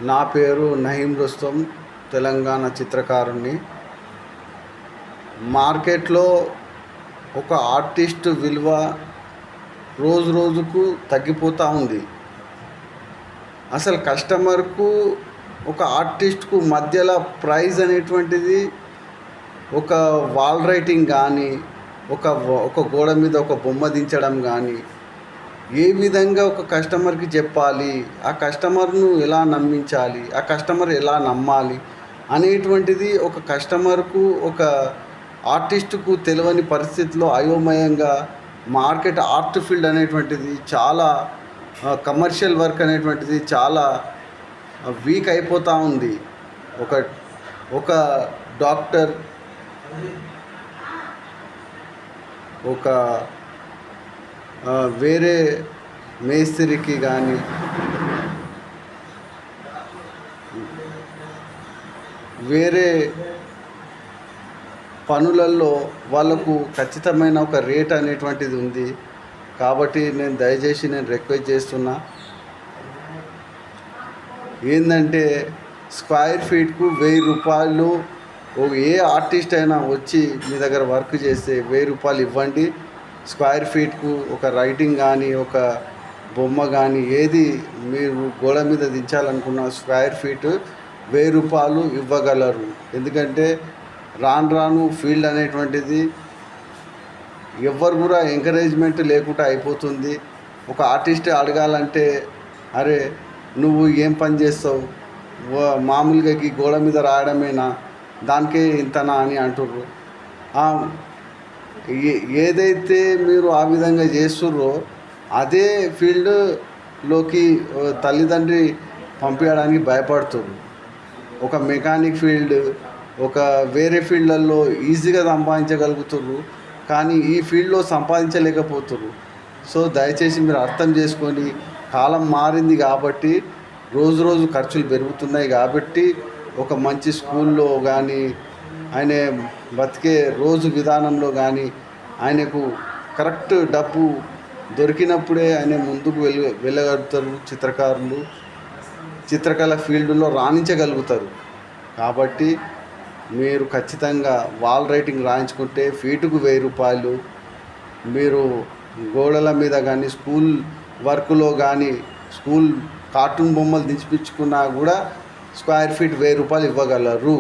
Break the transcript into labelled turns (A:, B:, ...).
A: నా పేరు నహీం రుస్తం, తెలంగాణ చిత్రకారుణ్ణి. మార్కెట్లో ఒక ఆర్టిస్ట్ విలువ రోజు రోజుకు తగ్గిపోతూ ఉంది. అసలు కస్టమర్కు ఒక ఆర్టిస్ట్కు మధ్యలో ప్రైజ్ అనేటువంటిది ఒక వాల్ రైటింగ్ కానీ, ఒక గోడ మీద ఒక బొమ్మ దించడం కానీ, ఏ విధంగా ఒక కస్టమర్కి చెప్పాలి, ఆ కస్టమర్ను ఎలా నమ్మించాలి, ఆ కస్టమర్ ఎలా నమ్మాలి అనేటువంటిది ఒక కస్టమర్కు ఒక ఆర్టిస్టుకు తెలియని పరిస్థితిలో అయోమయంగా మార్కెట్ ఆర్ట్ ఫీల్డ్ అనేటువంటిది చాలా కమర్షియల్ వర్క్ అనేటువంటిది చాలా వీక్ అయిపోతూ ఉంది. ఒక ఒక డాక్టర్, ఒక వేరే మేస్త్రికి కానీ, వేరే పనులలో వాళ్ళకు ఖచ్చితమైన ఒక రేట్ అనేటువంటిది ఉంది. కాబట్టి దయచేసి నేను రిక్వెస్ట్ చేస్తున్నా, ఏంటంటే స్క్వేర్ ఫీట్కు 1000 రూపాయలు. ఏ ఆర్టిస్ట్ అయినా వచ్చి మీ దగ్గర వర్క్ చేస్తే 1000 రూపాయలు ఇవ్వండి. స్క్వేర్ ఫీట్కు ఒక రైటింగ్ కానీ, ఒక బొమ్మ కానీ, ఏది మీరు గోడ మీద దించాలనుకున్న స్క్వేర్ ఫీట్ 1000 రూపాయలు ఇవ్వగలరు. ఎందుకంటే రాను రాను ఫీల్డ్ అనేటువంటిది ఎవ్వరు కూడా ఎంకరేజ్మెంట్ లేకుండా అయిపోతుంది. ఒక ఆర్టిస్ట్ అడగాలంటే, అరే నువ్వు ఏం పని చేస్తావు, మామూలుగా ఈ గోడ మీద రాయడమేనా, దానికే ఇంతనా అని అంటుర్రు. ఏదైతే మీరు ఆ విధంగా చేస్తుర్రో అదే ఫీల్డ్లోకి తల్లిదండ్రి పంపించడానికి భయపడుతుర్రు. ఒక మెకానిక్ ఫీల్డ్, ఒక వేరే ఫీల్డ్లలో ఈజీగా సంపాదించగలుగుతుర్రు, కానీ ఈ ఫీల్డ్లో సంపాదించలేకపోతుర్రు. సో దయచేసి మీరు అర్థం చేసుకొని, కాలం మారింది కాబట్టి రోజు రోజు ఖర్చులు పెరుగుతున్నాయి కాబట్టి ఒక మంచి స్కూల్లో కానీ, ఆయన బతికే రోజు విధానంలో కానీ ఆయనకు కరెక్ట్ డబ్బు దొరికినప్పుడే ఆయన ముందుకు వెళ్ళగలుగుతారు. చిత్రకారులు చిత్రకళ ఫీల్డ్లో రాణించగలుగుతారు. కాబట్టి మీరు ఖచ్చితంగా వాల్ రైటింగ్ రాయించుకుంటే ఫీటుకు 1000 రూపాయలు, మీరు గోడల మీద కానీ, స్కూల్ వర్క్లో కానీ, స్కూల్ కార్టూన్ బొమ్మలు దించిపించుకున్నా కూడా స్క్వేర్ ఫీట్ 1000 రూపాయలు ఇవ్వగలరు.